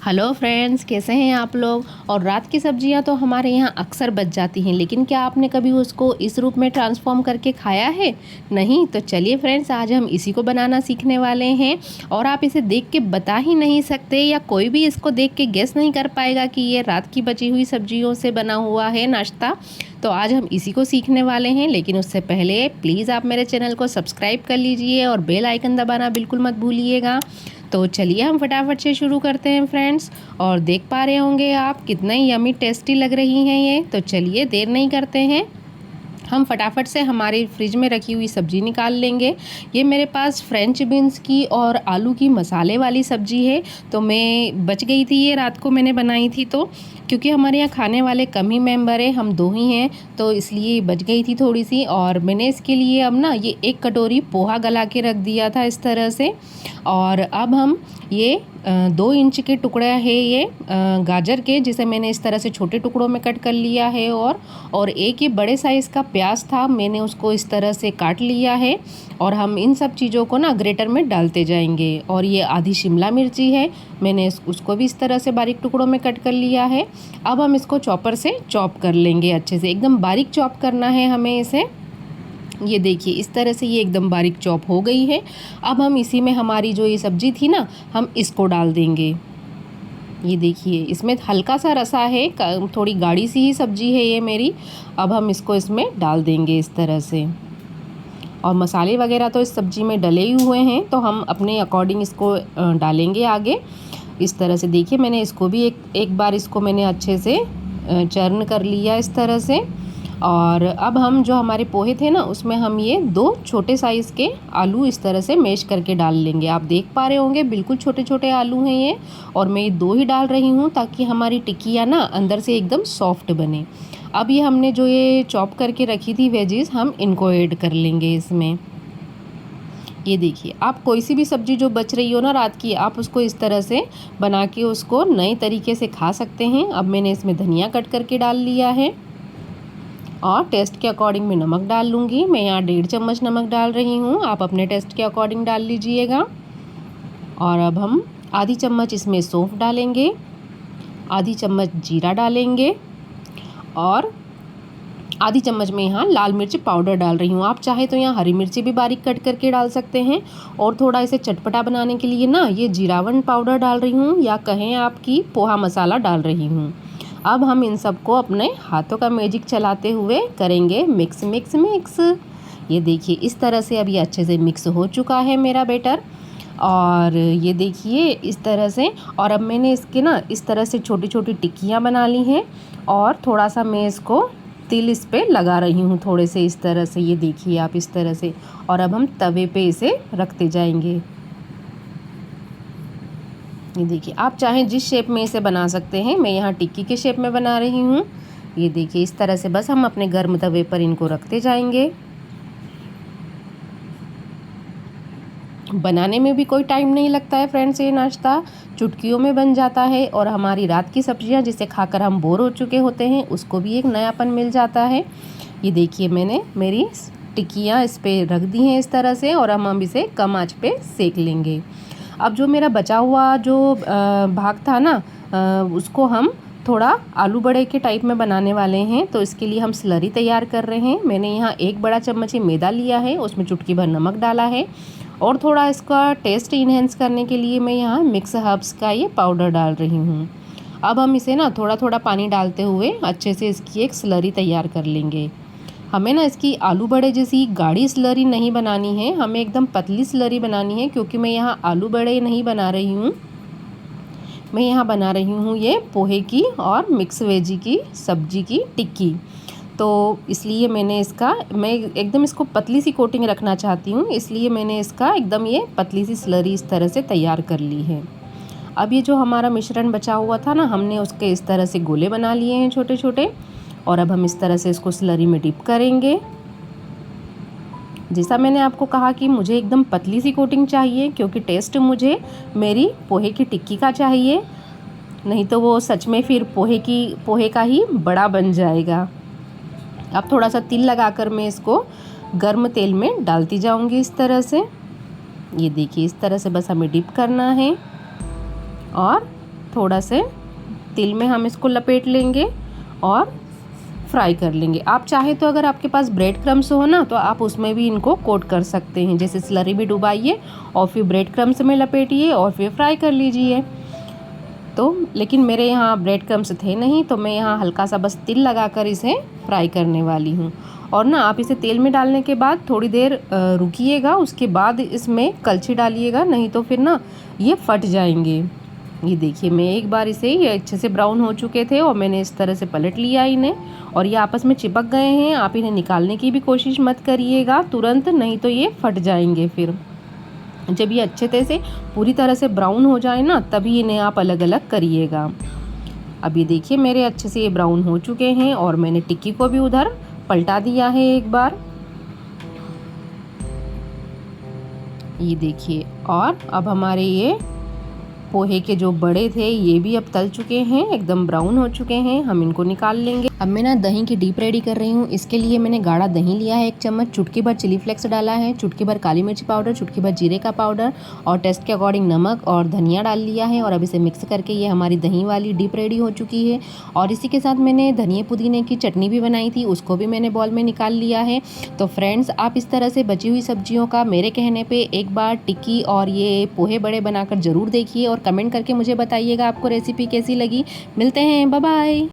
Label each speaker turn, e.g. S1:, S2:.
S1: Hello friends, कैसे हैं आप लोग। और रात की सब्जियां तो हमारे यहाँ अक्सर बच जाती हैं, लेकिन क्या आपने कभी उसको इस रूप में ट्रांसफॉर्म करके खाया है? नहीं तो चलिए फ्रेंड्स, आज हम इसी को बनाना सीखने वाले हैं। और आप इसे देख के बता ही नहीं सकते, या कोई भी इसको देख के गेस नहीं कर पाएगा कि ये रात की बची हुई सब्जियों से बना हुआ है नाश्ता। तो आज हम इसी को सीखने वाले हैं, लेकिन उससे पहले प्लीज़ आप मेरे चैनल को सब्सक्राइब कर लीजिए और बेल आइकन दबाना बिल्कुल मत भूलिएगा। तो चलिए हम फटाफट से शुरू करते हैं फ्रेंड्स। और देख पा रहे होंगे आप कितना यमी टेस्टी लग रही हैं ये। तो चलिए देर नहीं करते हैं, हम फटाफट से हमारे फ्रिज में रखी हुई सब्ज़ी निकाल लेंगे। ये मेरे पास फ्रेंच बीन्स की और आलू की मसाले वाली सब्ज़ी है। तो मैं बच गई थी, ये रात को मैंने बनाई थी। तो क्योंकि हमारे यहाँ खाने वाले कम ही मेंबर हैं, हम 2 ही हैं, तो इसलिए बच गई थी थोड़ी सी। और मैंने इसके लिए अब ना ये 1 कटोरी पोहा गला के रख दिया था इस तरह से। और अब हम ये 2 इंच के टुकड़ा है ये गाजर के, जिसे मैंने इस तरह से छोटे टुकड़ों में कट कर लिया है। और एक ये बड़े साइज़ का प्याज था, मैंने उसको इस तरह से काट लिया है। और हम इन सब चीज़ों को ना ग्रेटर में डालते जाएंगे। और ये आधी शिमला मिर्ची है, मैंने उसको भी इस तरह से बारीक टुकड़ों में कट कर लिया है। अब हम इसको चॉपर से चॉप कर लेंगे, अच्छे से एकदम बारीक चॉप करना है हमें इसे। ये देखिए इस तरह से ये एकदम बारीक चॉप हो गई है। अब हम इसी में हमारी जो ये सब्ज़ी थी ना, हम इसको डाल देंगे। ये देखिए इसमें हल्का सा रसा है, थोड़ी गाढ़ी सी ही सब्ज़ी है ये मेरी। अब हम इसको इसमें डाल देंगे इस तरह से। और मसाले वगैरह तो इस सब्ज़ी में डले ही हुए हैं, तो हम अपने अकॉर्डिंग इसको डालेंगे आगे। इस तरह से देखिए मैंने इसको भी एक बार इसको मैंने अच्छे से चर्न कर लिया इस तरह से। और अब हम जो हमारे पोहे थे ना, उसमें हम ये 2 छोटे साइज़ के आलू इस तरह से मैश करके डाल लेंगे। आप देख पा रहे होंगे बिल्कुल छोटे छोटे आलू हैं ये। और मैं ये 2 ही डाल रही हूँ ताकि हमारी टिक्कियाँ ना अंदर से एकदम सॉफ्ट बने। अब ये हमने जो ये चॉप करके रखी थी वेजीज़, हम इनको ऐड कर लेंगे इसमें। ये देखिए आप कोई सी भी सब्ज़ी जो बच रही हो ना रात की, आप उसको इस तरह से बना के उसको नए तरीके से खा सकते हैं। अब मैंने इसमें धनिया कट करके डाल लिया है। और टेस्ट के अकॉर्डिंग मैं नमक डाल लूँगी। मैं यहाँ 1.5 चम्मच नमक डाल रही हूँ, आप अपने टेस्ट के अकॉर्डिंग डाल लीजिएगा। और अब हम आधी चम्मच इसमें सौंफ डालेंगे, आधी चम्मच जीरा डालेंगे, और आधी चम्मच में यहाँ लाल मिर्च पाउडर डाल रही हूँ। आप चाहे तो यहाँ हरी मिर्ची भी बारीक कट करके डाल सकते हैं। और थोड़ा इसे चटपटा बनाने के लिए ना ये जीरावन पाउडर डाल रही हूँ, या कहें आपकी पोहा मसाला डाल रही हूँ। अब हम इन सबको अपने हाथों का मैजिक चलाते हुए करेंगे मिक्स मिक्स मिक्स। ये देखिए इस तरह से अब ये अच्छे से मिक्स हो चुका है मेरा बैटर। और ये देखिए इस तरह से। और अब मैंने इसके ना इस तरह से छोटी छोटी टिक्कियाँ बना ली हैं। और थोड़ा सा मैं इसको तिल इस पे लगा रही हूँ थोड़े से इस तरह से। ये देखिए आप इस तरह से। और अब हम तवे पे इसे रखते जाएंगे। ये देखिए आप चाहें जिस शेप में इसे बना सकते हैं, मैं यहाँ टिक्की के शेप में बना रही हूँ। ये देखिए इस तरह से बस हम अपने गर्म तवे पर इनको रखते जाएंगे। बनाने में भी कोई टाइम नहीं लगता है फ्रेंड्स, ये नाश्ता चुटकियों में बन जाता है। और हमारी रात की सब्जियां जिसे खाकर हम बोर हो चुके होते हैं, उसको भी एक नयापन मिल जाता है। ये देखिए मैंने मेरी टिक्कियाँ इस पे रख दी हैं इस तरह से। और हम इसे कम आंच पे सेक लेंगे। अब जो मेरा बचा हुआ जो भाग था ना, उसको हम थोड़ा आलू बड़े के टाइप में बनाने वाले हैं। तो इसके लिए हम स्लरी तैयार कर रहे हैं। मैंने यहाँ 1 बड़ा चम्मच ही मैदा लिया है, उसमें चुटकी भर नमक डाला है। और थोड़ा इसका टेस्ट इन्हेंस करने के लिए मैं यहाँ मिक्स हर्ब्स का ये पाउडर डाल रही हूँ। अब हम इसे ना थोड़ा थोड़ा पानी डालते हुए अच्छे से इसकी एक स्लरी तैयार कर लेंगे। हमें ना इसकी आलू बड़े जैसी गाढ़ी स्लरी नहीं बनानी है, हमें एकदम पतली स्लरी बनानी है। क्योंकि मैं यहाँ आलू बड़े नहीं बना रही हूँ, मैं यहाँ बना रही हूँ ये पोहे की और मिक्स वेजी की सब्जी की टिक्की। तो इसलिए मैं एकदम इसको पतली सी कोटिंग रखना चाहती हूँ, इसलिए मैंने इसका एकदम ये पतली सी स्लरी इस तरह से तैयार कर ली है। अब ये जो हमारा मिश्रण बचा हुआ था ना, हमने उसके इस तरह से गोले बना लिए हैं छोटे छोटे। और अब हम इस तरह से इसको स्लरी में डिप करेंगे। जैसा मैंने आपको कहा कि मुझे एकदम पतली सी कोटिंग चाहिए, क्योंकि टेस्ट मुझे मेरी पोहे की टिक्की का चाहिए, नहीं तो वो सच में फिर पोहे का ही बड़ा बन जाएगा। अब थोड़ा सा तिल लगाकर मैं इसको गर्म तेल में डालती जाऊंगी इस तरह से। ये देखिए इस तरह से बस हमें डिप करना है। और थोड़ा से तेल में हम इसको लपेट लेंगे और फ्राई कर लेंगे। आप चाहे तो अगर आपके पास ब्रेड क्रम्स हो ना तो आप उसमें भी इनको कोट कर सकते हैं। जैसे स्लरी भी डुबाइए और फिर ब्रेड क्रम्स में लपेटिए और फिर फ्राई कर लीजिए। तो लेकिन मेरे यहाँ ब्रेड क्रम्स थे नहीं, तो मैं यहाँ हल्का सा बस तिल लगाकर इसे फ्राई करने वाली हूँ। और ना आप इसे तेल में डालने के बाद थोड़ी देर रुकिएगा, उसके बाद इसमें कलछी डालिएगा, नहीं तो फिर ना ये फट जाएंगे। ये देखिए, मैं एक बार इसे, ये अच्छे से ब्राउन हो चुके थे और मैंने इस तरह से पलट लिया इन्हें और ये आपस में चिपक गए हैं। आप इन्हें निकालने की भी कोशिश मत करिएगा तुरंत, नहीं तो ये फट जाएंगे। फिर जब ये अच्छे तरह से पूरी तरह से ब्राउन हो जाए ना, तभी इन्हें आप अलग अलग करिएगा। अब ये देखिए मेरे अच्छे से ये ब्राउन हो चुके हैं और मैंने टिक्की को भी उधर पलटा दिया है एक बार। ये देखिए, और अब हमारे ये पोहे के जो बड़े थे ये भी अब तल चुके हैं, एकदम ब्राउन हो चुके हैं। हम इनको निकाल लेंगे। अब मैं ना दही की डीप रेडी कर रही हूँ। इसके लिए मैंने गाढ़ा दही लिया है 1 चम्मच, चुटकी भर चिली फ्लेक्स डाला है, चुटकी भर काली मिर्च पाउडर, चुटकी भर जीरे का पाउडर और टेस्ट के अकॉर्डिंग नमक और धनिया डाल लिया है। और अब इसे मिक्स करके ये हमारी दही वाली डीप रेडी हो चुकी है। और इसी के साथ मैंने धनिया पुदीने की चटनी भी बनाई थी, उसको भी मैंने बॉल में निकाल लिया है। तो फ्रेंड्स, आप इस तरह से बची हुई सब्जियों का मेरे कहने पर एक बार टिक्की और ये पोहे बड़े बनाकर ज़रूर देखिए और कमेंट करके मुझे बताइएगा आपको रेसिपी कैसी लगी। मिलते हैं, बाय बाय।